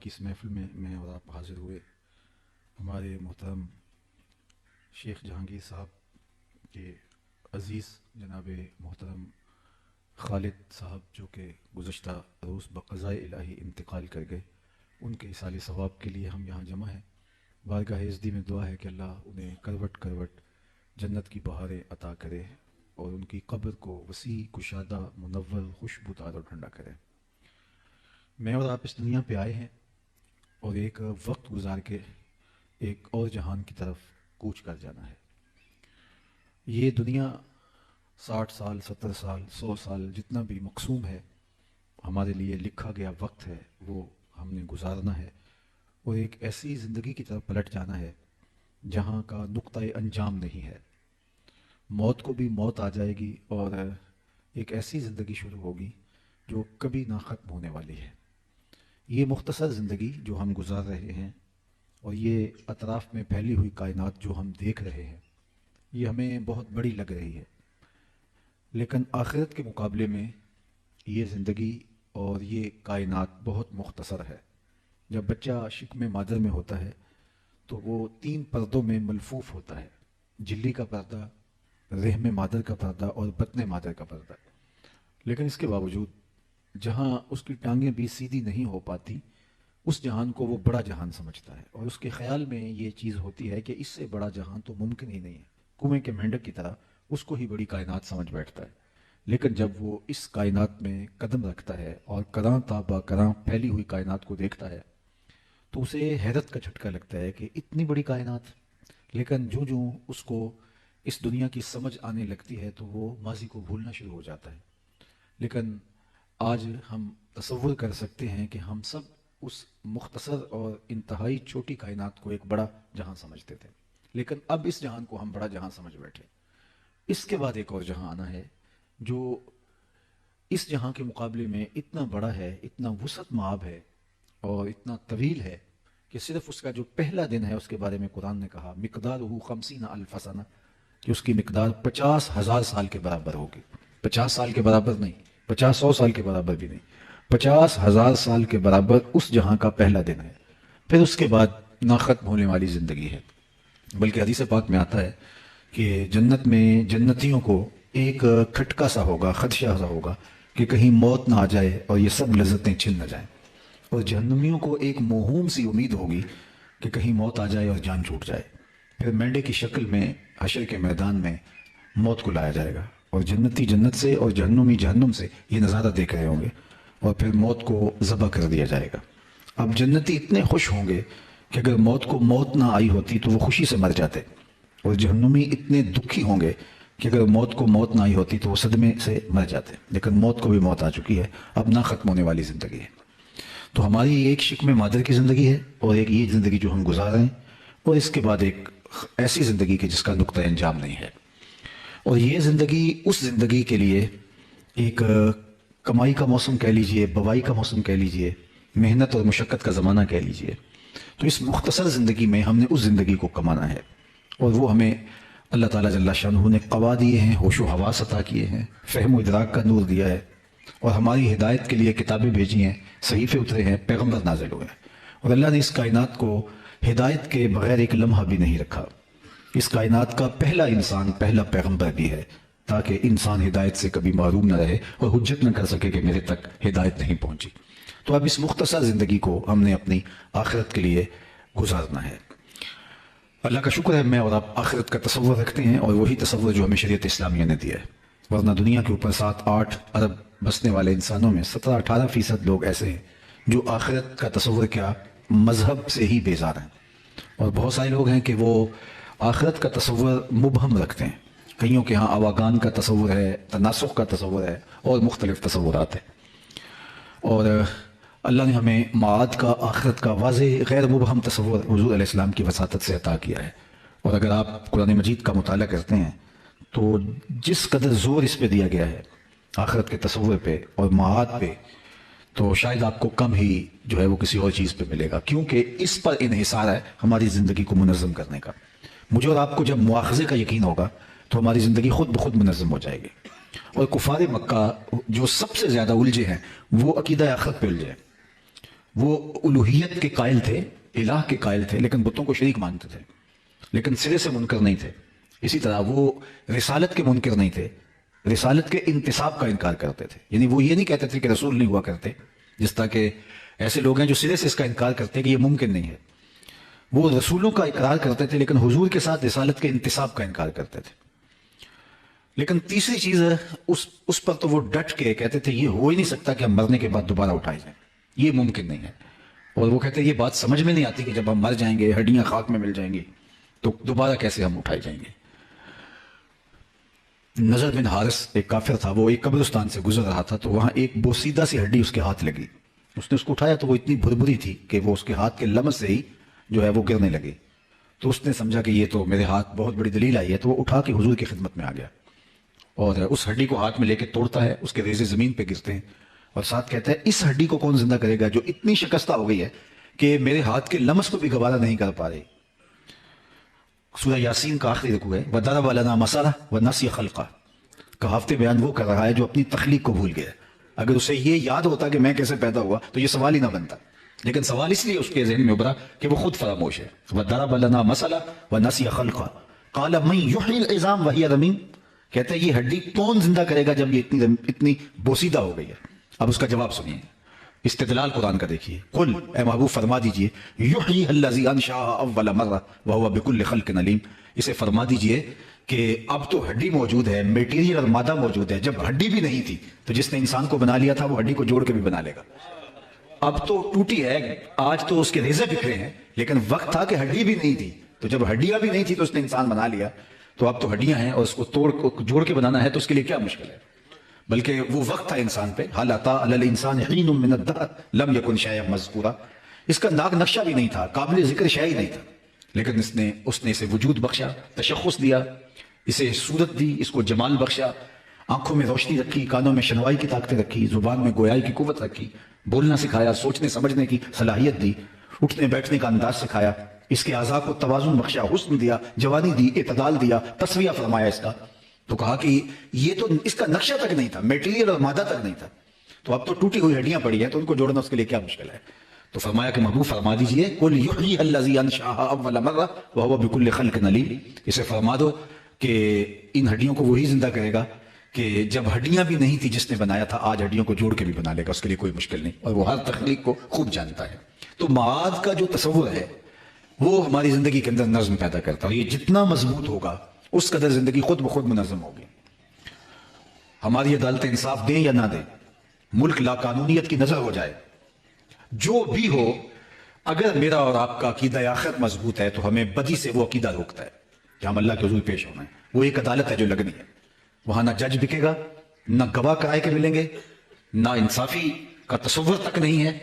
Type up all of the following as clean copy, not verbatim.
کی اس محفل میں اور آپ حاضر ہوئے ہمارے محترم شیخ جہانگیر صاحب کے عزیز جناب محترم خالد صاحب جو کہ گزشتہ روز بقضائے الہی انتقال کر گئے، ان کے اصال ثواب کے لیے ہم یہاں جمع ہیں۔ بارگاہ عزدی میں دعا ہے کہ اللہ انہیں کروٹ کروٹ جنت کی بہاریں عطا کرے اور ان کی قبر کو وسیع کشادہ منور خوشبودار اور ٹھنڈا کرے۔ میں اور آپ اس دنیا پہ آئے ہیں اور ایک وقت گزار کے ایک اور جہان کی طرف کوچ کر جانا ہے۔ یہ دنیا 60 سال 70 سال 100 سال جتنا بھی مقسوم ہے، ہمارے لیے لکھا گیا وقت ہے، وہ ہم نے گزارنا ہے اور ایک ایسی زندگی کی طرف پلٹ جانا ہے جہاں کا نقطۂ انجام نہیں ہے۔ موت کو بھی موت آ جائے گی اور ایک ایسی زندگی شروع ہوگی جو کبھی نہ ختم ہونے والی ہے۔ یہ مختصر زندگی جو ہم گزار رہے ہیں اور یہ اطراف میں پھیلی ہوئی کائنات جو ہم دیکھ رہے ہیں، یہ ہمیں بہت بڑی لگ رہی ہے، لیکن آخرت کے مقابلے میں یہ زندگی اور یہ کائنات بہت مختصر ہے۔ جب بچہ شکم مادر میں ہوتا ہے تو وہ 3 پردوں میں ملفوف ہوتا ہے، جھلی کا پردہ، رحم مادر کا پردہ اور بطن مادر کا پردہ۔ لیکن اس کے باوجود جہاں اس کی ٹانگیں بھی سیدھی نہیں ہو پاتی، اس جہان کو وہ بڑا جہان سمجھتا ہے اور اس کے خیال میں یہ چیز ہوتی ہے کہ اس سے بڑا جہان تو ممکن ہی نہیں ہے۔ کنویں کے مینڈک کی طرح اس کو ہی بڑی کائنات سمجھ بیٹھتا ہے، لیکن جب وہ اس کائنات میں قدم رکھتا ہے اور کراں تا با کراں پھیلی ہوئی کائنات کو دیکھتا ہے تو اسے حیرت کا جھٹکا لگتا ہے کہ اتنی بڑی کائنات۔ لیکن جو جو اس کو اس دنیا کی سمجھ آنے لگتی ہے تو وہ ماضی کو بھولنا شروع ہو جاتا ہے۔ لیکن آج ہم تصور کر سکتے ہیں کہ ہم سب اس مختصر اور انتہائی چھوٹی کائنات کو ایک بڑا جہاں سمجھتے تھے، لیکن اب اس جہان کو ہم بڑا جہاں سمجھ بیٹھے۔ اس کے بعد ایک اور جہاں آنا ہے جو اس جہاں کے مقابلے میں اتنا بڑا ہے، اتنا وسعت مآب ہے اور اتنا طویل ہے کہ صرف اس کا جو پہلا دن ہے اس کے بارے میں قرآن نے کہا مقدارہ 50 الف سنہ، کہ اس کی مقدار 50,000 سال کے برابر ہوگی۔ 50 سال کے برابر نہیں، 50-100 سال کے برابر بھی نہیں، 50,000 سال کے برابر اس جہاں کا پہلا دن ہے۔ پھر اس کے بعد نہ ختم ہونے والی زندگی ہے، بلکہ حدیث پاک میں آتا ہے کہ جنت میں جنتیوں کو ایک کھٹکا سا ہوگا، خدشہ سا ہوگا کہ کہیں موت نہ آ جائے اور یہ سب لذتیں چھن نہ جائیں، اور جہنمیوں کو ایک موہوم سی امید ہوگی کہ کہیں موت آ جائے اور جان چھوٹ جائے۔ پھر مینڈے کی شکل میں حشر کے میدان میں موت کو لایا جائے گا اور جنتی جنت سے اور جہنمی جہنم سے یہ نظارہ دیکھ رہے ہوں گے، اور پھر موت کو ذبح کر دیا جائے گا۔ اب جنتی اتنے خوش ہوں گے کہ اگر موت کو موت نہ آئی ہوتی تو وہ خوشی سے مر جاتے، اور جہنمی اتنے دکھی ہوں گے کہ اگر موت کو موت نہ آئی ہوتی تو وہ صدمے سے مر جاتے، لیکن موت کو بھی موت آ چکی ہے، اب نہ ختم ہونے والی زندگی ہے۔ تو ہماری ایک شکم مادر کی زندگی ہے اور ایک یہ زندگی جو ہم گزار رہے ہیں، اور اس کے بعد ایک ایسی زندگی کہ جس کا نقطہ انجام نہیں ہے۔ اور یہ زندگی اس زندگی کے لیے ایک کمائی کا موسم کہہ لیجئے، بوائی کا موسم کہہ لیجئے، محنت اور مشقت کا زمانہ کہہ لیجئے۔ تو اس مختصر زندگی میں ہم نے اس زندگی کو کمانا ہے، اور وہ ہمیں اللہ تعالیٰ جل شانہ نے قوا دیے ہیں، ہوش و حواس عطا کیے ہیں، فہم و ادراک کا نور دیا ہے، اور ہماری ہدایت کے لیے کتابیں بھیجی ہیں، صحیفے اترے ہیں، پیغمبر نازل ہوئے ہیں، اور اللہ نے اس کائنات کو ہدایت کے بغیر ایک لمحہ بھی نہیں رکھا۔ اس کائنات کا پہلا انسان پہلا پیغمبر بھی ہے تاکہ انسان ہدایت سے کبھی محروم نہ رہے اور حجت نہ کر سکے کہ میرے تک ہدایت نہیں پہنچی۔ تو اب اس مختصر زندگی کو ہم نے اپنی آخرت کے لیے گزارنا ہے۔ اللہ کا شکر ہے میں اور آپ آخرت کا تصور رکھتے ہیں، اور وہی تصور جو ہمیں شریعت اسلامیہ نے دیا ہے، ورنہ دنیا کے اوپر 7-8 ارب بسنے والے انسانوں میں 17-18% لوگ ایسے ہیں جو آخرت کا تصور کیا مذہب سے ہی بیزار ہیں، اور بہت سارے لوگ ہیں کہ وہ آخرت کا تصور مبہم رکھتے ہیں۔ کئیوں کے ہاں آواگان کا تصور ہے، تناسخ کا تصور ہے، اور مختلف تصورات ہیں، اور اللہ نے ہمیں معاد کا، آخرت کا واضح غیر مبہم تصور حضور علیہ السلام کی وساطت سے عطا کیا ہے۔ اور اگر آپ قرآن مجید کا مطالعہ کرتے ہیں تو جس قدر زور اس پہ دیا گیا ہے آخرت کے تصور پہ اور معاد پہ، تو شاید آپ کو کم ہی جو ہے وہ کسی اور چیز پہ ملے گا، کیونکہ اس پر انحصار ہے ہماری زندگی کو منظم کرنے کا۔ مجھے اور آپ کو جب مواخذے کا یقین ہوگا تو ہماری زندگی خود بخود منظم ہو جائے گی، اور کفار مکہ جو سب سے زیادہ الجھے ہیں وہ عقیدہ آخرت پہ الجھے ہیں۔ وہ الوہیت کے قائل تھے، الہ کے قائل تھے، لیکن بتوں کو شریک مانتے تھے، لیکن سرے سے منکر نہیں تھے۔ اسی طرح وہ رسالت کے منکر نہیں تھے، رسالت کے انتصاب کا انکار کرتے تھے، یعنی وہ یہ نہیں کہتے تھے کہ رسول نہیں ہوا کرتے، جس طرح کہ ایسے لوگ ہیں جو سرے سے اس کا انکار کرتے ہیں کہ یہ ممکن نہیں ہے۔ وہ رسولوں کا اقرار کرتے تھے لیکن حضور کے ساتھ رسالت کے انتصاب کا انکار کرتے تھے۔ لیکن تیسری چیز ہے اس پر تو وہ ڈٹ کے کہتے تھے یہ ہو ہی نہیں سکتا کہ ہم مرنے کے بعد دوبارہ اٹھائے جائیں، یہ ممکن نہیں ہے۔ اور وہ کہتے ہیں یہ بات سمجھ میں نہیں آتی کہ جب ہم مر جائیں گے، ہڈیاں خاک میں مل جائیں گی، تو دوبارہ کیسے ہم اٹھائے جائیں گے۔ نضر بن حارث ایک کافر تھا، وہ ایک قبرستان سے گزر رہا تھا، تو وہاں ایک بوسیدہ سی ہڈی اس کے ہاتھ لگی۔ اس نے اس کو اٹھایا تو وہ اتنی بھربری تھی کہ وہ اس کے ہاتھ کے لمس سے ہی جو ہے وہ گرنے لگی۔ تو اس نے سمجھا کہ یہ تو میرے ہاتھ بہت بڑی دلیل آئی ہے، تو وہ اٹھا کے حضور کی خدمت میں آ گیا اور اس ہڈی کو ہاتھ میں لے کے توڑتا ہے، اس کے ریزے زمین پہ گرتے ہیں، اور ساتھ کہتا ہے اس ہڈی کو کون زندہ کرے گا جو اتنی شکستہ ہو گئی ہے کہ میرے ہاتھ کے لمس کو بھی گوارا نہیں کر پا رہی۔ سورہ یاسین کا آخری رکوع ہے وَضَرَبَ لَنَا مَثَلًا وَنَسِیَ خَلْقَهُ، کہاوتیں بیان وہ کر رہا ہے جو اپنی تخلیق کو بھول گیا۔ اگر اسے یہ یاد ہوتا کہ میں کیسے پیدا ہوا تو یہ سوال ہی نہ بنتا، لیکن سوال اس لیے اس کے ذہن میں ابھرا کہ وہ خود فراموش ہے۔ وَضَرَبَ لَنَا مَثَلًا وَنَسِیَ خَلْقَهُ قَالَ مَن يُحْيِي الْعِظَامَ وَهِيَ رَمِيمٌ، کہتے ہیں یہ ہڈی کون زندہ کرے گا جب یہ اتنی بوسیدہ ہو گئی ہے۔ اب اس کا جواب سنیے، استدلال قرآن کا دیکھیے۔ قل، اے محبوب فرما دیجئے، یحییھا الذی انشأھا اول مرہ وہو بکل خلق علیم، اسے فرما دیجئے کہ اب تو ہڈی موجود ہے، میٹیریل اور مادہ موجود ہے، جب ہڈی بھی نہیں تھی تو جس نے انسان کو بنا لیا تھا وہ ہڈی کو جوڑ کے بھی بنا لے گا۔ اب تو ٹوٹی ہے، آج تو اس کے ریزے بکھرے ہیں، لیکن وقت تھا کہ ہڈی بھی نہیں تھی، تو جب ہڈیاں بھی نہیں تھی تو اس نے انسان بنا لیا، تو اب تو ہڈیاں ہیں اور اس کو جوڑ کے بنانا ہے تو اس کے لیے کیا مشکل ہے۔ بلکہ وہ وقت تھا انسان پہ، حل اتی علی الانسان حین من الدہر لم یکن شیئا مذکورا، اس کا ناگ نقشہ بھی نہیں تھا، قابل ذکر شے ہی نہیں تھا، لیکن اس نے اسے وجود بخشا، تشخص دیا، اسے صورت دی، اس کو جمال بخشا، آنکھوں میں روشنی رکھی، کانوں میں شنوائی کی طاقتیں رکھی، زبان میں گویائی کی قوت رکھی، بولنا سکھایا، سوچنے سمجھنے کی صلاحیت دی، اٹھنے بیٹھنے کا انداز سکھایا، اس کے اعضاء کو توازن بخشا، حسن دیا، جوانی دی، اعتدال دیا، تسویہ فرمایا اس کا۔ تو کہا کہ یہ تو اس کا نقشہ تک نہیں تھا، میٹیریل اور مادہ تک نہیں تھا، تو اب تو ٹوٹی ہوئی ہڈیاں پڑی ہیں تو ان کو جوڑنا اس کے لیے کیا مشکل ہے۔ تو فرمایا کہ محبوب فرما دیجئے قل یحییھا الذی انشأھا اول مرہ وہو بکل خلق علیم، اسے فرما دو کہ ان ہڈیوں کو وہی زندہ کرے گا کہ جب ہڈیاں بھی نہیں تھی جس نے بنایا تھا، آج ہڈیوں کو جوڑ کے بھی بنا لے گا، اس کے لیے کوئی مشکل نہیں، اور وہ ہر تخلیق کو خوب جانتا ہے۔ تو معاد کا جو تصور ہے وہ ہماری زندگی کے اندر نظم پیدا کرتا ہے، یہ جتنا مضبوط ہوگا اس قدر زندگی خود بخود منظم ہوگی۔ ہماری عدالتیں انصاف دیں یا نہ دیں، ملک لا قانونیت کی نظر ہو جائے، جو بھی ہو، اگر میرا اور آپ کا عقیدہ آخرت مضبوط ہے تو ہمیں بدی سے وہ عقیدہ روکتا ہے کہ ہم اللہ کے حضور پیش ہونا ہے۔ وہ ایک عدالت ہے جو لگنی ہے، وہاں نہ جج بکے گا، نہ گواہ کرائے کے ملیں گے، نہ انصافی کا تصور تک نہیں ہے،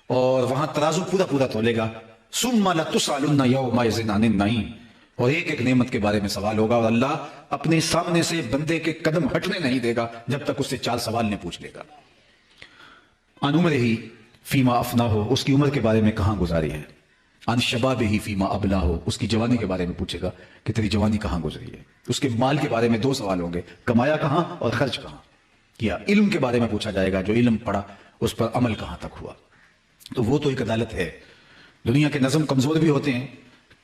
اور وہاں ترازو پورا پورا تولے گا۔ ثم لتسألن یومئذ عن النعیم، اور ایک ایک نعمت کے بارے میں سوال ہوگا، اور اللہ اپنے سامنے سے بندے کے قدم ہٹنے نہیں دے گا جب تک اس سے 4 سوال نہیں پوچھ لے گا۔ عن عمرہ فیما افناہ، اس کی عمر کے بارے میں کہاں گزاری ہے۔ عن شبابہ فیما ابلاہ، اس کی جوانی کے بارے میں پوچھے گا کہ تیری جوانی کہاں گزری ہے۔ اس کے مال کے بارے میں 2 سوال ہوں گے، کمایا کہاں اور خرچ کہاں کیا۔ علم کے بارے میں پوچھا جائے گا، جو علم پڑھا اس پر عمل کہاں تک ہوا۔ تو وہ تو ایک عدالت ہے۔ دنیا کے نظم کمزور بھی ہوتے ہیں،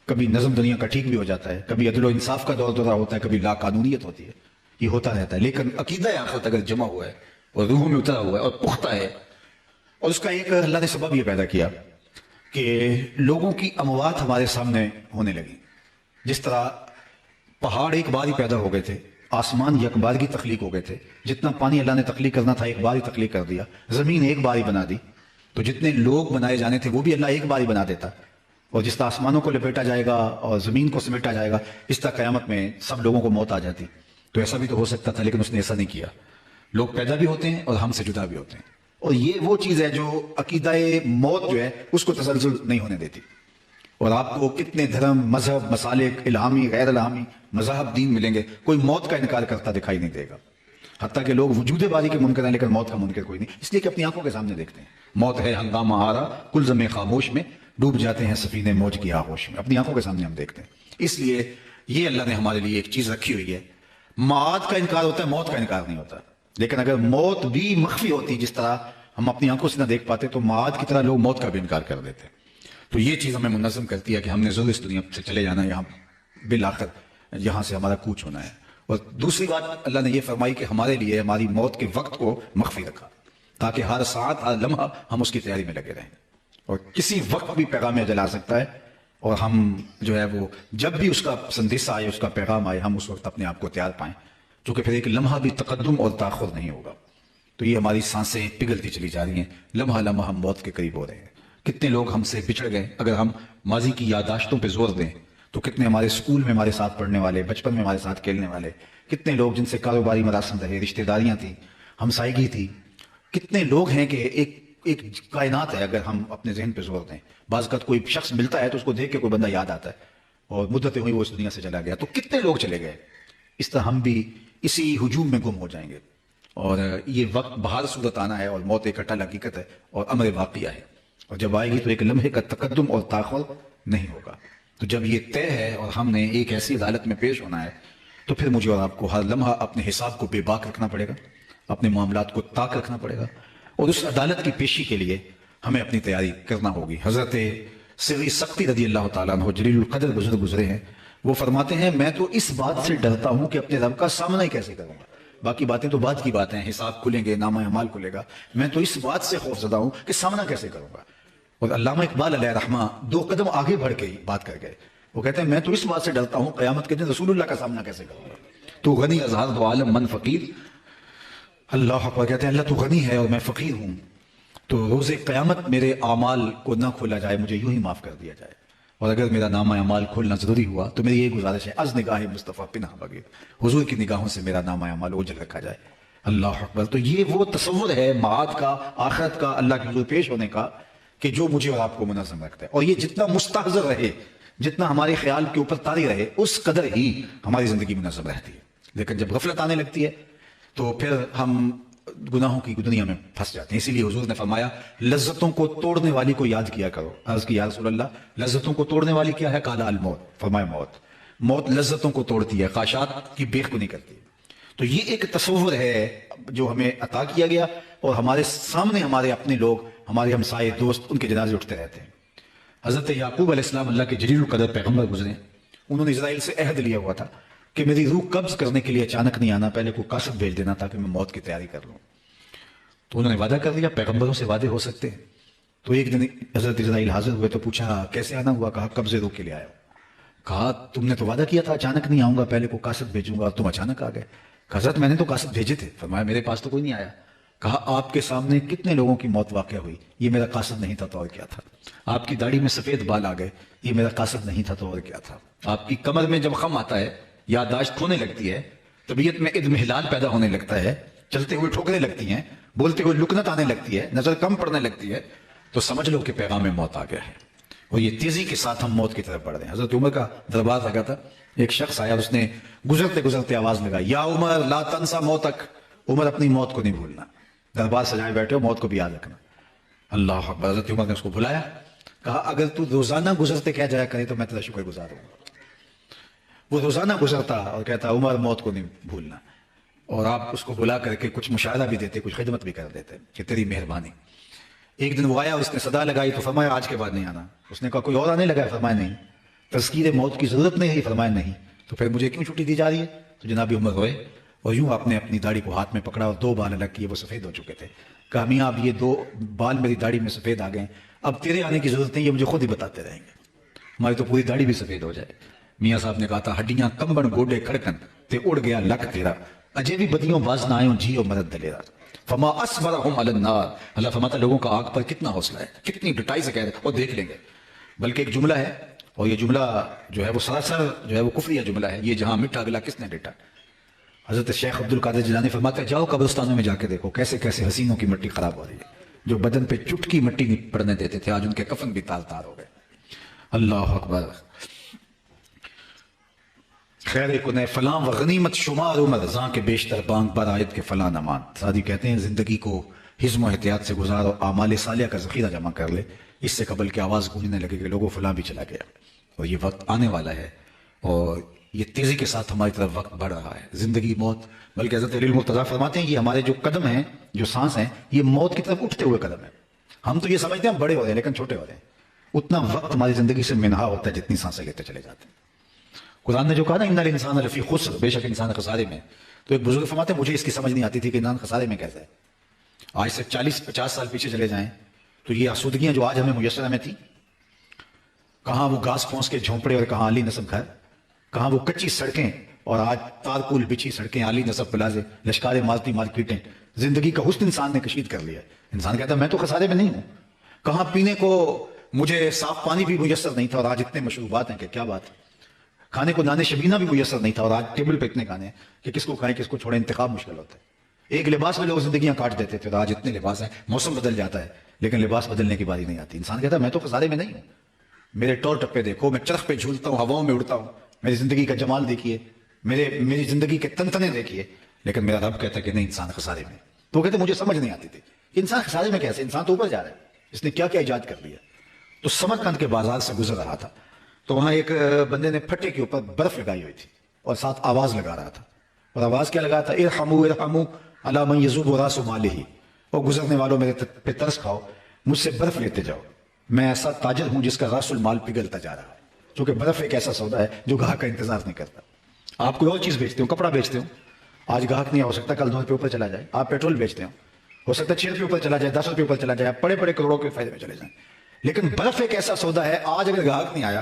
کبھی نظم دنیا کا ٹھیک بھی ہو جاتا ہے، کبھی عدل و انصاف کا دور دورہ ہوتا ہے، کبھی لا قانونیت ہوتی ہے، یہ ہوتا رہتا ہے، لیکن عقیدہ آخرت اگر جمع ہوا ہے اور روحوں میں اترا ہوا ہے اور پختہ ہے، اور اس کا ایک اللہ نے سبب یہ پیدا کیا کہ لوگوں کی اموات ہمارے سامنے ہونے لگی۔ جس طرح پہاڑ ایک بار ہی پیدا ہو گئے تھے، آسمان یک بار کی تخلیق ہو گئے تھے، جتنا پانی اللہ نے تخلیق کرنا تھا ایک بار ہی تخلیق کر دیا، زمین ایک بار ہی بنا دی، تو جتنے لوگ بنائے جانے تھے وہ بھی اللہ ایک بار ہی بنا دیتا، اور جس طرح آسمانوں کو لپیٹا جائے گا اور زمین کو سمیٹا جائے گا، اس طرح قیامت میں سب لوگوں کو موت آ جاتی۔ تو ایسا بھی تو ہو سکتا تھا، لیکن اس نے ایسا نہیں کیا۔ لوگ پیدا بھی ہوتے ہیں اور ہم سے جدا بھی ہوتے ہیں، اور یہ وہ چیز ہے جو عقیدہ موت جو ہے اس کو تسلسل نہیں ہونے دیتی۔ اور آپ کو کتنے دھرم، مذہب، مسالک، الہامی، غیر الہامی مذاہب، دین ملیں گے، کوئی موت کا انکار کرتا دکھائی نہیں دے گا۔ حتیٰ کہ لوگ وجود باری کے منکر ہیں لیکن موت کا منکر کوئی نہیں، اس لیے کہ اپنی آنکھوں کے سامنے دیکھتے ہیں۔ موت ہے ہنگامہ آرا کلزم خاموش میں، ڈوب جاتے ہیں سفینے موج کی آغوش میں، اپنی آنکھوں کے سامنے ہم دیکھتے ہیں۔ اس لیے یہ اللہ نے ہمارے لیے ایک چیز رکھی ہوئی ہے، معاد کا انکار ہوتا ہے، موت کا انکار نہیں ہوتا۔ لیکن اگر موت بھی مخفی ہوتی، جس طرح ہم اپنی آنکھوں سے نہ دیکھ پاتے تو معاد کی طرح لوگ موت کا بھی انکار کر دیتے. تو یہ چیز ہمیں منظم کرتی ہے کہ ہم نے ضرور اس دنیا سے چلے جانا ہے, یہاں بالآخر یہاں سے ہمارا کوچ ہونا ہے. اور دوسری بات اللہ نے یہ فرمائی کہ ہمارے لیے ہماری موت کے وقت کو مخفی رکھا تاکہ ہر ساعت ہر لمحہ ہم اس کی تیاری میں لگے رہیں, اور کسی وقت بھی پیغام اجل آ سکتا ہے, اور ہم جو ہے وہ جب بھی اس کا سندیسہ آئے, اس کا پیغام آئے, ہم اس وقت اپنے آپ کو تیار پائیں, چونکہ پھر ایک لمحہ بھی تقدم اور تاخر نہیں ہوگا. تو یہ ہماری سانسیں پگھلتی چلی جا رہی ہیں, لمحہ لمحہ ہم موت کے قریب ہو رہے ہیں. کتنے لوگ ہم سے بچڑ گئے. اگر ہم ماضی کی یادداشتوں پہ زور دیں تو کتنے ہمارے اسکول میں ہمارے ساتھ پڑھنے والے, بچپن میں ہمارے ساتھ کھیلنے والے, کتنے لوگ جن سے کاروباری مراسم رہے, رشتہ داریاں تھیں, ہمسائیگی تھی, کتنے لوگ ہیں کہ ایک کائنات ہے. اگر ہم اپنے ذہن پہ زور دیں, بعض اوقات کوئی شخص ملتا ہے تو اس کو دیکھ کے کوئی بندہ یاد آتا ہے اور مدتیں ہوئی وہ اس دنیا سے چلا گیا, تو کتنے لوگ چلے گئے. اس طرح ہم بھی اسی ہجوم میں گم ہو جائیں گے, اور یہ وقت بہار صورت آنا ہے, اور موت ایک اٹل حقیقت ہے اور امر واقعہ ہے, اور جب آئے گی تو ایک لمحے کا تقدم اور تاخر نہیں ہوگا. تو جب یہ طے ہے اور ہم نے ایک ایسی عدالت میں پیش ہونا ہے, تو پھر مجھے اور آپ کو ہر لمحہ اپنے حساب کو بے باک رکھنا پڑے گا, اپنے معاملات کو تاک رکھنا پڑے گا, اور اس عدالت کی پیشی کے لیے ہمیں اپنی تیاری کرنا ہوگی. حضرت سری سختی رضی اللہ تعالیٰ عنہ جلیل القدر بزرگ گزرے ہیں, وہ فرماتے ہیں میں تو اس بات سے ڈرتا ہوں کہ اپنے رب کا سامنا ہی کیسے کروں گا. باقی باتیں تو بعد کی باتیں ہیں, حساب کھلیں گے, نامہ اعمال کھلے گا, میں تو اس بات سے خوف زدہ ہوں کہ سامنا کیسے کروں گا. اور علامہ اقبال علیہ رحمہ 2 قدم آگے بڑھ کے بات کر گئے. وہ کہتے ہیں میں تو اس بات سے ڈرتا ہوں قیامت کے دن رسول اللہ کا سامنا کیسے کروں گا. تو غنی ازہار دو عالم من فقیر, اللہ اکبر, کہتے ہیں اللہ تو غنی ہے اور میں فقیر ہوں, تو روز قیامت میرے اعمال کو نہ کھولا جائے, مجھے یوں ہی معاف کر دیا جائے, اور اگر میرا نامہ اعمال کھولنا ضروری ہوا تو میری یہ گزارش ہے از نگاہ مصطفیٰ پناہ بغیر, حضور کی نگاہوں سے میرا نامہ اعمال اوجھل رکھا جائے. اللہ اکبر. تو یہ وہ تصور ہے معاد کا, آخرت کا, اللہ کے حضور پیش ہونے کا, کہ جو مجھے اور آپ کو منظم رکھتا ہے. اور یہ جتنا مستحضر رہے, جتنا ہمارے خیال کے اوپر طاری رہے, اس قدر ہی ہماری زندگی منظم رہتی ہے. لیکن جب غفلت آنے لگتی ہے تو پھر ہم گناہوں کی دنیا میں پھنس جاتے ہیں. اسی لیے حضور نے فرمایا لذتوں کو توڑنے والی کو یاد کیا کرو. عرض کی یا رسول اللہ لذتوں کو توڑنے والی کیا ہے؟ قال الموت. فرمایا موت. موت لذتوں کو توڑتی ہے, خواہشات کی بیخ کو نہیں کرتی. تو یہ ایک تصور ہے جو ہمیں عطا کیا گیا, اور ہمارے سامنے ہمارے اپنے لوگ, ہمارے ہمسائے دوست, ان کے جنازے اٹھتے رہتے ہیں. حضرت یعقوب علیہ السلام اللہ کے جلیل القدر پیغمبر گزرے, انہوں نے اسرائیل سے عہد لیا ہوا تھا کہ میری روح قبض کرنے کے لیے اچانک نہیں آنا, پہلے کوئی قاصد بھیج دینا تاکہ میں موت کی تیاری کر لوں. تو انہوں نے وعدہ کر لیا, پیغمبروں سے وعدے ہو سکتے ہیں. تو ایک دن حضرت اسرائیل حاضر ہوئے تو پوچھا کیسے آنا ہوا؟ کہا قبض روح کے لیے آیا. کہا تم نے تو وعدہ کیا تھا اچانک نہیں آؤں گا, پہلے کوئی قاصد بھیجوں گا, اور تم اچانک آ گئے. حضرت میں نے تو قاصد بھیجے تھے. فرمایا میرے پاس تو کوئی نہیں آیا. کہا آپ کے سامنے کتنے لوگوں کی موت واقع ہوئی, یہ میرا قاصد نہیں تھا تو اور کیا تھا. آپ کی داڑھی میں سفید بال آ گئے, یہ میرا قاصد نہیں تھا تو اور کیا تھا. آپ کی کمر میں جب خم آتا ہے, یادداشت کھونے لگتی ہے, طبیعت میں اضمحلال پیدا ہونے لگتا ہے, چلتے ہوئے ٹھوکریں لگتی ہیں, بولتے ہوئے لکنت آنے لگتی ہے, نظر کم پڑنے لگتی ہے, تو سمجھ لو کہ پیغام موت آ گیا ہے. اور یہ تیزی کے ساتھ ہم موت کی طرف بڑھ رہے ہیں. حضرت عمر کا دربار لگا تھا, ایک شخص آیا, اس نے گزرتے گزرتے آواز لگا یا عمر لا تنسا موتک, عمر اپنی موت کو نہیں بھولنا. دربار سجائے بیٹھے ہو, موت کو بھی یاد رکھنا. اللہ اکبر. حضرت عمر نے اس کو بلایا, کہا اگر تو روزانہ گزرتے کہہ جایا کرے تو میں تیرا شکر گزار ہوں. وہ روزانہ گزرتا اور کہتا عمر موت کو نہیں بھولنا, اور آپ اس کو بلا کر کے کچھ مشاہدہ بھی دیتے, کچھ خدمت بھی کر دیتے کہ تیری مہربانی. ایک دن وہ آیا, اس نے صدا لگائی تو فرمایا آج کے بعد نہیں آنا. اس نے کہا کوئی اور آنے لگا ہے؟ فرمایا نہیں. تذکیر موت کی ضرورت نہیں ہے؟ فرمایا نہیں. تو پھر مجھے کیوں چھٹی دی جا رہی ہے؟ تو جناب عمر ہوئے اور یوں آپ نے اپنی داڑھی کو ہاتھ میں پکڑا اور 2 بال الگ کیے, وہ سفید ہو چکے تھے. کہا میاں اب یہ 2 بال میری داڑھی میں سفید آ گئے, اب تیرے آنے کی ضرورت نہیں, یہ مجھے خود ہی بتاتے رہیں گے, ہماری تو پوری داڑھی بھی سفید ہو جائے. میاں صاحب نے کہا تھا ہڈیاں کمبن گوڈے کھڑکن تے اڑ گیا لک تیرا, اجے بھی بدیوں باز نہ آئیں جی اور مدد دلیرا. فما اصبرهم علی النار. اللہ فرماتا لوگوں کا آگ پر کتنا حوصلہ ہے, کتنی ڈٹائی سے کہہ رہے, اور دیکھ لیں گے. بلکہ ایک جملہ ہے, اور یہ جملہ جو ہے وہ سراسر جو ہے وہ کفریہ جملہ ہے, یہ جہاں مٹا گلا کس نے ڈٹا. حضرت شیخ عبد القادر جیلانی فرماتے ہیں جاؤ قبرستانوں میں جا کے دیکھو کیسے کیسے حسینوں کی مٹی خراب ہو رہی ہے, جو بدن پہ چٹکی مٹی نہیں پڑنے دیتے تھے, آج ان کے کفن بھی تار تار ہو گئے. اللہ اکبر. خیر کنے فلاں و غنیمت شمار عمر زاں کے بیشتر بانگ بر آیت کے فلاں نمان. سادی کہتے ہیں زندگی کو حزم و احتیاط سے گزارو, اعمال صالحہ کا ذخیرہ جمع کر لے, اس سے قبل کہ آواز گونجنے لگے کہ لوگوں فلاں بھی چلا گیا. اور یہ وقت آنے والا ہے اور یہ تیزی کے ساتھ ہماری طرف وقت بڑھ رہا ہے. زندگی موت، بلکہ حضرت علی المرتضیٰ فرماتے ہیں یہ ہمارے جو قدم ہیں، جو سانس ہیں، یہ موت کی طرف اٹھتے ہوئے قدم ہیں. ہم تو یہ سمجھتے ہیں ہم بڑے ہو رہے ہیں لیکن چھوٹے ہو رہے ہیں. اتنا وقت ہماری زندگی سے منہا ہوتا ہے جتنی سانسیں لیتے چلے جاتے ہیں. قرآن نے جو کہا نا ان الانسان لفی خسر، بے شک انسان خسارے میں، تو ایک بزرگ فرماتے ہیں مجھے اس کی سمجھ نہیں آتی تھی کہ انسان خسارے میں کیسا ہے. آج سے 40-50 سال پیچھے چلے جائیں تو یہ آسودگیاں جو آج ہمیں میسر ہمیں تھیں، کہاں وہ گھاس پھونس کے جھونپڑے اور کہاں عالی نصب گھر، کہاں وہ کچی سڑکیں اور آج تارکول بچھی سڑکیں، عالی نصب پلازے، لشکار مالتی مارکیٹیں. زندگی کا حسن انسان نے کشید کر لیا. انسان کہتا ہے میں تو خسارے میں نہیں ہوں. کہاں پینے کو مجھے صاف پانی بھی میسر نہیں تھا اور آج اتنے مشروبات ہیں کہ کیا بات ہے. کھانے کو نان شبینہ بھی میسر نہیں تھا اور آج ٹیبل پہ اتنے کھانے ہیں کہ کس کو کھائیں کس کو چھوڑیں، انتخاب مشکل ہوتا ہے. ایک لباس میں لوگ زندگیاں کاٹ دیتے تھے اور آج اتنے لباس ہیں. موسم بدل جاتا ہے لیکن لباس بدلنے کی باری نہیں آتی. انسان کہتا ہے میں تو خسارے میں نہیں ہوں. میرے ٹور ٹپے دیکھو، میں چرخ پہ جھولتا ہوں، ہواؤں میں اڑتا ہوں، میری زندگی کا جمال دیکھیے، میری زندگی کے تنتنے دیکھیے. لیکن میرا رب کہتا ہے کہ نہیں، انسان خسارے میں. تو وہ کہتے مجھے سمجھ نہیں آتی تھی کہ انسان خسارے میں کیسے، انسان تو اوپر جا رہا ہے، اس نے کیا کیا ایجاد کر لیا. تو سمرقند کے بازار سے گزر رہا تھا تو وہاں ایک بندے نے پھٹے کے اوپر برف لگائی ہوئی تھی اور ساتھ آواز لگا رہا تھا. اور آواز کیا لگا تھا؟ ارحموا ارحموا علی من یذوب راس مالہ. اور گزرنے والوں میرے پہ ترس کھاؤ، مجھ سے برف لیتے جاؤ. میں ایسا تاجر ہوں جس کا راس المال پگھلتا جا رہا ہے. چونکہ برف ایک ایسا سودا ہے جو گاہک کا انتظار نہیں کرتا. آپ کوئی اور چیز بیچتے ہو، کپڑا بیچتے ہو، آج گاہک نہیں ہو سکتا کل 2 روپے اوپر چلا جائے. آپ پیٹرول بیچتے ہو سکتا ہے 6 روپے اوپر چلا جائے، 10 روپے اوپر چلا جائے، آپ بڑے کروڑوں کے فائدے میں چلے جائیں. لیکن برف ایک ایسا سودا ہے، آج اگر گاہک نہیں آیا،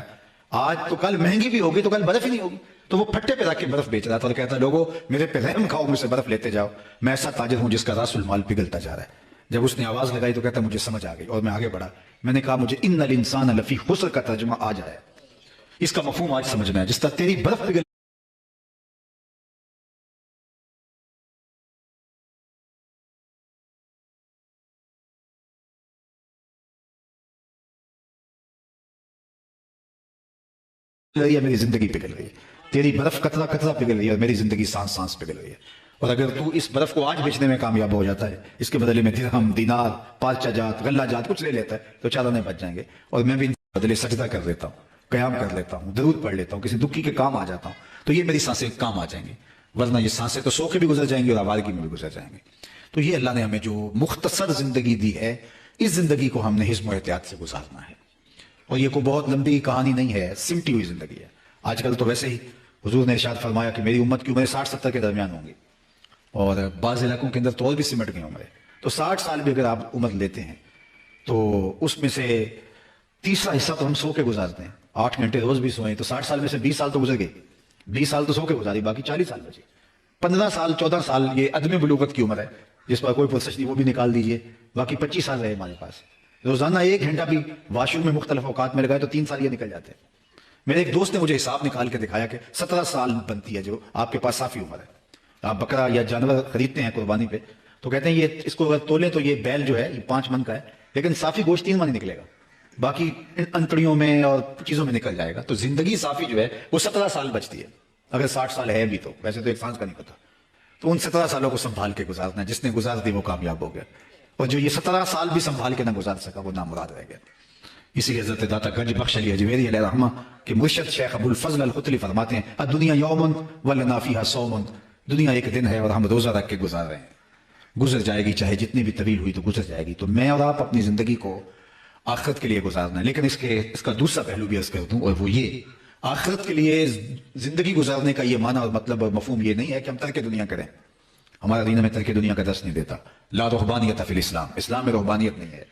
آج تو کل مہنگی بھی ہوگی تو کل برف ہی نہیں ہوگی. تو وہ پھٹے پہ رکھ کے برف بیچ رہا تھا اور کہتا لوگوں میرے پہ رحم کھاؤ، مجھ سے برف لیتے جاؤ، میں ایسا تاجر ہوں جس کا راس المال پگھلتا جا رہا ہے. جب اس نے آواز لگائی تو کہتا مجھے سمجھ آ گئی اور میں آگے بڑھا. میں نے کہا مجھے ان الانسان لفی خسر کا ترجمہ آ جائے، اس کا مفہوم آج سمجھ میں ہے. جس طرح تیری برف پگھل رہی ہے، میری زندگی پگھل رہی ہے. تیری برف قطرہ قطرہ پگھل رہی ہے اور میری زندگی سانس سانس پگھل رہی ہے. اور اگر تو اس برف کو آج بیچنے میں کامیاب ہو جاتا ہے، اس کے بدلے میں درہم، دینار، پارچہ جات، غلہ جات کچھ لے لیتا ہے تو چاروں نے بچ جائیں گے. اور میں بھی ان کے بدلے سجدہ کر لیتا ہوں، قیام کر لیتا ہوں، درود پڑھ لیتا ہوں، کسی دکھی کے کام آ جاتا ہوں تو یہ میری سانسیں کام آ جائیں گی. ورنہ یہ سانسیں تو سو کے بھی گزر جائیں گی اور آوارگی میں بھی گزر جائیں گے. تو یہ اللہ نے ہمیں جو مختصر زندگی دی ہے، اس زندگی کو ہم نے حزم و احتیاط سے گزارنا ہے. اور یہ کوئی بہت لمبی کہانی نہیں ہے، سمٹی ہوئی زندگی ہے. آج کل تو ویسے ہی حضور نے ارشاد فرمایا کہ میری امت کی عمریں 60-70 کے درمیان ہوں گی اور بعض علاقوں کے اندر تو اور بھی سمٹ گئی عمریں. تو 60 سال بھی اگر آپ عمر لیتے ہیں تو اس میں سے تیسرا حصہ تو ہم سو کے گزارتے ہیں. 8 گھنٹے روز بھی سوئیں تو 60 سال میں سے 20 سال تو گزر گئے. 20 سال تو سو کے گزاری، باقی 40 سال بچے. 15 سال 14 سال یہ عدم بلوغت کی عمر ہے جس پر کوئی پرسش نہیں، وہ بھی نکال دیجئے. باقی 25 سال رہے ہمارے پاس. روزانہ 1 گھنٹہ بھی واش روم میں مختلف اوقات میں لگائے تو 3 سال یہ نکل جاتے ہیں. میرے ایک دوست نے مجھے حساب نکال کے دکھایا کہ 17 سال بنتی ہے جو آپ کے پاس صافی عمر ہے. آپ بکرا یا جانور خریدتے ہیں قربانی پہ تو کہتے ہیں یہ اس کو اگر تولیں تو یہ بیل جو ہے یہ 5 من کا ہے، لیکن صافی گوشت 3 من ہی نکلے گا، باقی انتڑیوں میں اور چیزوں میں نکل جائے گا. تو زندگی صافی جو ہے وہ 17 سال بچتی ہے اگر 60 سال ہے بھی. تو ویسے تو ایک سانس کا نہیں پتا. تو ان 17 سالوں کو سنبھال کے گزارنا ہے. جس نے گزار دی وہ کامیاب ہو گیا، اور جو یہ 17 سال بھی سنبھال کے نہ گزار سکا وہ نامراد رہ گیا. اسی لیے حضرت داتا گنج بخش علی اجمیری علیہ رحمہ کے مرشد شیخ ابو الفضل الختلی فرماتے ہیں الدنیا یوم ولنا فیہا صوم. دنیا ایک دن ہے اور ہم روزہ رکھ کے گزار رہے ہیں. گزر جائے گی، چاہے جتنی بھی طویل ہوئی تو گزر جائے گی. تو میں اور آپ اپنی زندگی کو آخرت کے لیے گزارنا ہے. لیکن اس کا دوسرا پہلو بھی عرض کر دوں، اور وہ یہ آخرت کے لیے زندگی گزارنے کا یہ معنی اور مطلب اور مفہوم یہ نہیں ہے کہ ہم ترک دنیا کریں. ہمارا دین ہمیں ترک دنیا کا درس نہیں دیتا. لا رہبانیت فی الاسلام، اسلام میں رہبانیت نہیں ہے.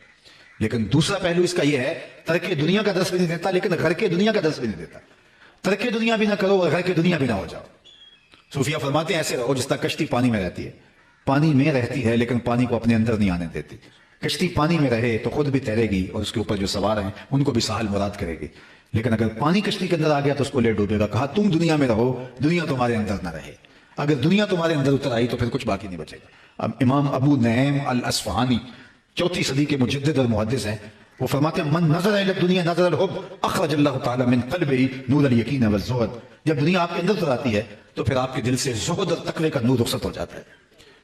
لیکن دوسرا پہلو اس کا یہ ہے ترک دنیا کا درس بھی نہیں دیتا، لیکن گھر کے دنیا کا درس بھی نہیں دیتا. ترک دنیا بھی نہ کرو اور گھر کے دنیا بھی نہ ہو جاؤ. صوفیہ فرماتے ہیں ایسے رہو جس طرح کشتی پانی میں رہتی ہے. پانی میں رہتی ہے لیکن پانی کو اپنے اندر نہیں آنے دیتی. کشتی پانی میں رہے تو خود بھی تیرے گی اور اس کے اوپر جو سوار ہیں ان کو بھی ساحل مراد کرے گی. لیکن اگر پانی کشتی کے اندر آ گیا تو اس کو لے ڈوبے گا. کہا تم دنیا میں رہو، دنیا تمہارے اندر نہ رہے. اگر دنیا تمہارے اندر اتر آئی تو پھر کچھ باقی نہیں بچے گا. اب امام ابو نعیم الاصفہانی 4 صدی کے مجدد اور محدث ہیں. وہ فرماتے ہیں من نظر الی الدنیا نظر الحب اخرج اللہ تعالی من قلبہ نور الیقین والزہد. جب دنیا آپ کے اندر اتر آتی ہے تو پھر آپ کے دل سے زہد اور تقوی کا نور رخصت ہو جاتا ہے.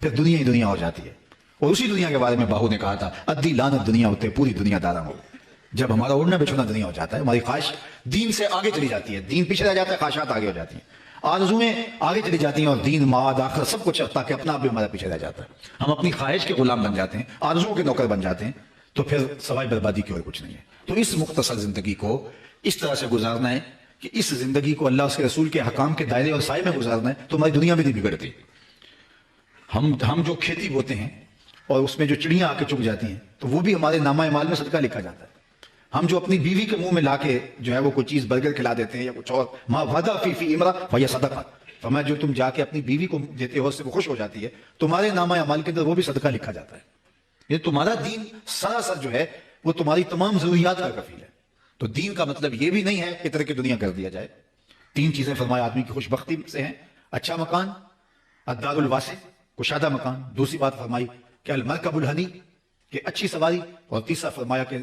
پھر دنیا ہی دنیا ہو جاتی ہے. اور اسی دنیا کے بارے میں باہو نے کہا تھا ادی لعنت دنیا ہوتے پوری دنیا دارا ہو. جب ہمارا اڑنا بچھونا دنیا ہو جاتا ہے، ہماری خواہش دین سے آگے چلی جاتی ہے، دین پیچھے رہ جاتا ہے، خواہشات آگے ہو جاتی ہیں، آرزویں آگے چلی جاتی ہیں، اور دین معاد آخر سب کچھ تاکہ اپنا آپ بھی ہمارا پیچھے رہ جاتا ہے، ہم اپنی خواہش کے غلام بن جاتے ہیں، آرزوؤں کے نوکر بن جاتے ہیں، تو پھر سوائے بربادی کی اور کچھ نہیں ہے۔ تو اس مختصر زندگی کو اس طرح سے گزارنا ہے کہ اس زندگی کو اللہ اس کے رسول کے حکام کے دائرے اور سائے میں گزارنا ہے، تو ہماری دنیا بھی نہیں بگڑتی۔ ہم جو کھیتی بوتے ہیں اور اس میں جو چڑیاں آ کے چگ جاتی ہیں تو وہ بھی ہمارے نامہ اعمال میں صدقہ لکھا جاتا ہے۔ ہم جو اپنی بیوی کے منہ میں لا کے جو ہے وہ کوئی چیز برگر کھلا دیتے ہیں یا کچھ اور، ما وعدہ فی امرا فہی صدقہ، فرمایا جو تم جا کے اپنی بیوی کو دیتے ہو اس سے وہ خوش ہو جاتی ہے، تمہارے نامہ اعمال کے اندر وہ بھی صدقہ لکھا جاتا ہے۔ یہ تمہارا دین سراسر جو ہے وہ تمہاری تمام ضروریات کا کفیل ہے۔ تو دین کا مطلب یہ بھی نہیں ہے کہ ترک دنیا کر دیا جائے۔ تین چیزیں فرمایا آدمی کی خوش بختی سے ہیں: اچھا مکان، الدار الواسع، کشادہ مکان، دوسری بات فرمائی کہ المرکب الحنی، کہ اچھی سواری، اور تیسرا فرمایا کہ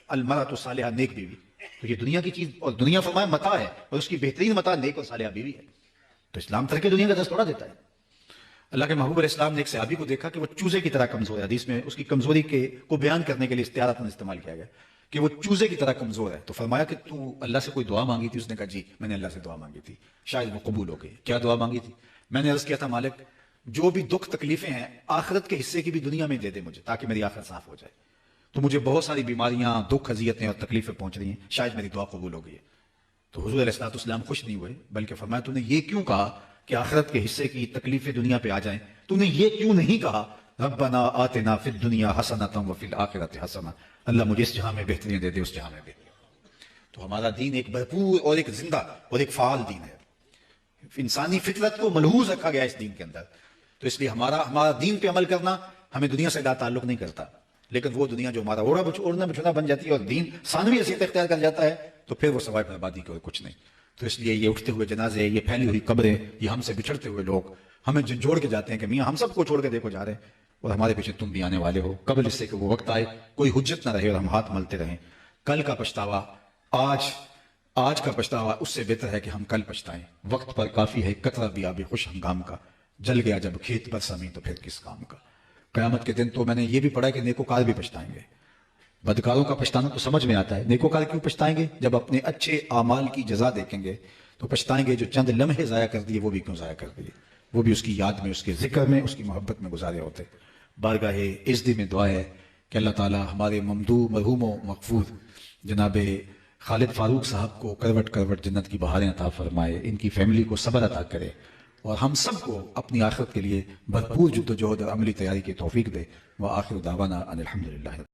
المرأۃ الصالحہ، نیک بیوی۔ تو یہ دنیا کی چیز، اور دنیا فرمایا متاع ہے، اور اس کی بہترین متاع نیک اور صالحہ بیوی ہے۔ تو اسلام ترک دنیا کا درس تھوڑا دیتا ہے۔ اللہ کے محبوب علیہ السلام نے ایک صحابی کو دیکھا کہ وہ چوزے کی طرح کمزور ہے، حدیث میں اس کی کمزوری کو بیان کرنے کے لیے استعارۃ استعمال کیا گیا کہ وہ چوزے کی طرح کمزور ہے۔ تو فرمایا کہ تو اللہ سے کوئی دعا مانگی تھی؟ اس نے کہا جی میں نے اللہ سے دعا مانگی تھی، شاید وہ قبول ہو گئی۔ کیا دعا مانگی تھی؟ میں نے عرض کیا تھا مالک جو بھی دکھ تکلیفیں ہیں آخرت کے حصے کی بھی دنیا میں دے دے مجھے، تاکہ میری آخرت صاف ہو جائے۔ تو مجھے بہت ساری بیماریاں، دکھ، اذیتیں اور تکلیفیں پہنچ رہی ہیں، شاید میری دعا قبول ہو گئی ہے۔ تو حضور علیہ السلام خوش نہیں ہوئے، بلکہ فرمایا تو نے یہ کیوں کہا کہ آخرت کے حصے کی تکلیفیں دنیا پہ آ جائیں؟ تو نے یہ کیوں نہیں کہا ربنا آتنا فی الدنیا حسنۃ وفی الآخرۃ حسنہ، اللہ مجھے اس جہاں میں بہترین دے دے، اس جہاں میں بہترین۔ تو ہمارا دین ایک بھرپور اور ایک زندہ اور ایک فعال دین ہے۔ انسانی فطرت کو ملحوظ رکھا گیا اس دین کے اندر۔ تو اس لیے ہمارا دین پہ عمل کرنا ہمیں دنیا سے لا تعلق نہیں کرتا، لیکن وہ دنیا جو ہمارا اوڑھنا بچھونا بن جاتی ہے اور دین ثانوی حیثیت اختیار کر جاتا ہے، تو پھر وہ سوائے بربادی کے اور کچھ نہیں۔ تو اس لیے یہ اٹھتے ہوئے جنازے، یہ پھیلی ہوئی قبریں، یہ ہم سے بچھڑتے ہوئے لوگ ہمیں جھنجھوڑ کے جاتے ہیں کہ میاں ہم سب کو چھوڑ کے دیکھو جا رہے ہیں، اور ہمارے پیچھے تم بھی آنے والے ہو، قبل اس سے کہ وہ وقت آئے کوئی حجت نہ رہے اور ہم ہاتھ ملتے رہیں۔ کل کا پچھتاوا آج کا پچھتاوا اس سے بہتر ہے کہ ہم کل پچھتائیں۔ وقت پر کافی ہے قطرہ بھی آبی خوش ہنگام کا، جل گیا جب کھیت پر سمی تو پھر کس کام کا۔ قیامت کے دن تو میں نے یہ بھی پڑھا کہ نیکوکار بھی پچھتائیں گے۔ بدکاروں کا پچھتانا تو سمجھ میں آتا ہے، نیکوکار کیوں پچھتائیں گے؟ جب اپنے اچھے اعمال کی جزا دیکھیں گے تو پچھتائیں گے جو چند لمحے ضائع کر دیے، وہ بھی کیوں ضائع کر دیے، وہ بھی اس کی یاد میں، اس کے ذکر میں، اس کی محبت میں گزارے ہوتے۔ بارگاہ عزت میں دعا ہے کہ اللہ تعالی ہمارے ممدوح مرحوم و مغفور جناب خالد فاروق صاحب کو کروٹ کروٹ جنت کی بہاریں عطا فرمائے، ان کی فیملی کو صبر عطا کرے، اور ہم سب کو اپنی آخرت کے لیے بھرپور جد و جہد اور عملی تیاری کی توفیق دے۔ وآخر دعوانا ان الحمدللہ۔